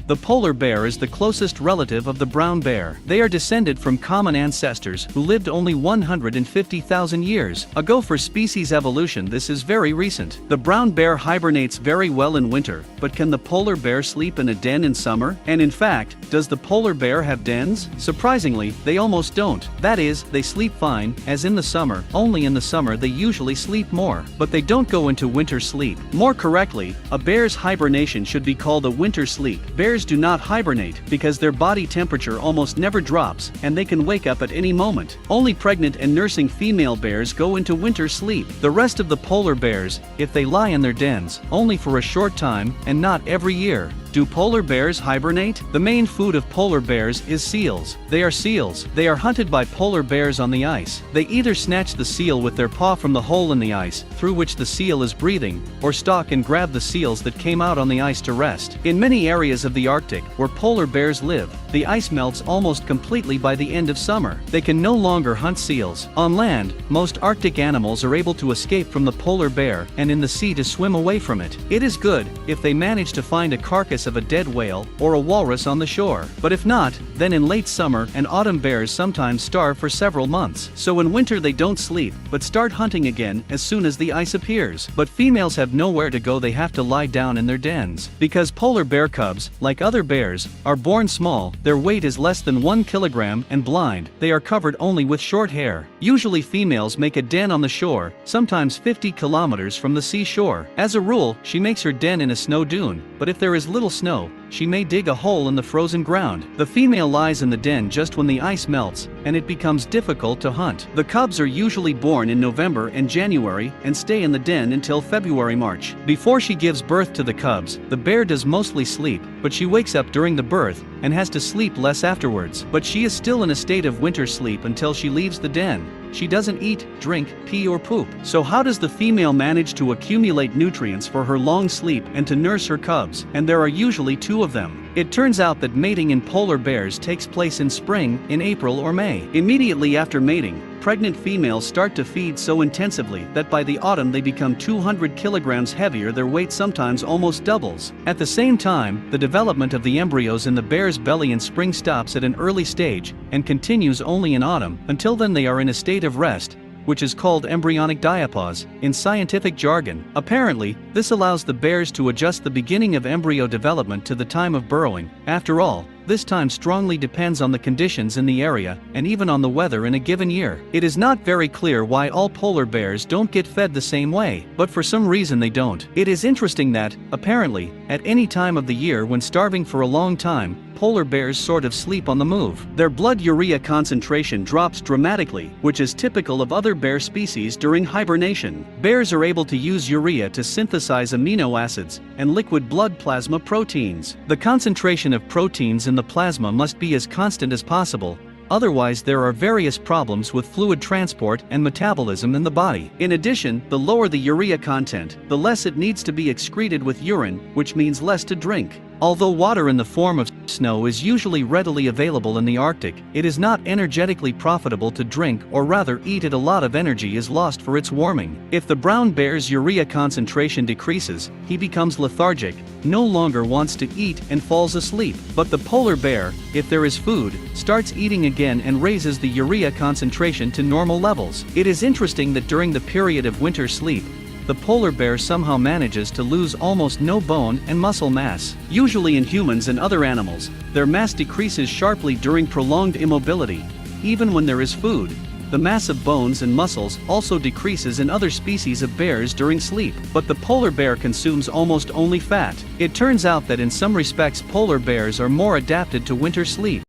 The polar bear is the closest relative of the brown bear. They are descended from common ancestors who lived only 150,000 years ago. For species evolution, this is very recent. The brown bear hibernates very well in winter, but can the polar bear sleep in a den in summer? And in fact, does the polar bear have dens? Surprisingly, they almost don't. That is, they sleep fine, as in the summer, only in the summer they usually sleep more. But they don't go into winter sleep. More correctly, a bear's hibernation should be called a winter sleep. Bears do not hibernate because their body temperature almost never drops, and they can wake up at any moment. Only pregnant and nursing female bears go into winter sleep. The rest of the polar bears, if they lie in their dens, only for a short time, and not every year. Do polar bears hibernate? The main food of polar bears is seals. They are seals. They are hunted by polar bears on the ice. They either snatch the seal with their paw from the hole in the ice, through which the seal is breathing, or stalk and grab the seals that came out on the ice to rest. In many areas of the Arctic, where polar bears live, the ice melts almost completely by the end of summer. They can no longer hunt seals. On land, most Arctic animals are able to escape from the polar bear, and in the sea to swim away from it. It is good if they manage to find a carcass of a dead whale or a walrus on the shore. But if not, then in late summer and autumn bears sometimes starve for several months. So in winter they don't sleep, but start hunting again as soon as the ice appears. But females have nowhere to go. They have to lie down in their dens. Because polar bear cubs, like other bears, are born small, their weight is less than 1 kilogram, and blind, they are covered only with short hair. Usually females make a den on the shore, sometimes 50 kilometers from the seashore. As a rule, she makes her den in a snow dune, but if there is little snow, she may dig a hole in the frozen ground. The female lies in the den just when the ice melts, and it becomes difficult to hunt. The cubs are usually born in November and January and stay in the den until February-March. Before she gives birth to the cubs, the bear does mostly sleep, but she wakes up during the birth and has to sleep less afterwards. But she is still in a state of winter sleep until she leaves the den. She doesn't eat, drink, pee or poop. So how does the female manage to accumulate nutrients for her long sleep and to nurse her cubs? And there are usually two of them. It turns out that mating in polar bears takes place in spring, in April or May. Immediately after mating, pregnant females start to feed so intensively that by the autumn they become 200 kilograms heavier. Their weight sometimes almost doubles. At the same time, the development of the embryos in the bear's belly in spring stops at an early stage and continues only in autumn. Until then they are in a state of rest, which is called embryonic diapause in scientific jargon. Apparently, this allows the bears to adjust the beginning of embryo development to the time of burrowing. After all, this time strongly depends on the conditions in the area and even on the weather in a given year. It is not very clear why all polar bears don't get fed the same way, but for some reason they don't. It is interesting that, apparently, at any time of the year when starving for a long time, polar bears sort of sleep on the move. Their blood urea concentration drops dramatically, which is typical of other bear species during hibernation. Bears are able to use urea to synthesize amino acids and liquid blood plasma proteins. The concentration of proteins in the plasma must be as constant as possible, otherwise there are various problems with fluid transport and metabolism in the body. In addition, the lower the urea content, the less it needs to be excreted with urine, which means less to drink. Although water in the form of snow is usually readily available in the Arctic, it is not energetically profitable to drink, or rather eat it. A lot of energy is lost for its warming. If the brown bear's urea concentration decreases, he becomes lethargic, no longer wants to eat and falls asleep. But the polar bear, if there is food, starts eating again and raises the urea concentration to normal levels. It is interesting that during the period of winter sleep, the polar bear somehow manages to lose almost no bone and muscle mass. Usually in humans and other animals, their mass decreases sharply during prolonged immobility. Even when there is food, the mass of bones and muscles also decreases in other species of bears during sleep. But the polar bear consumes almost only fat. It turns out that in some respects polar bears are more adapted to winter sleep.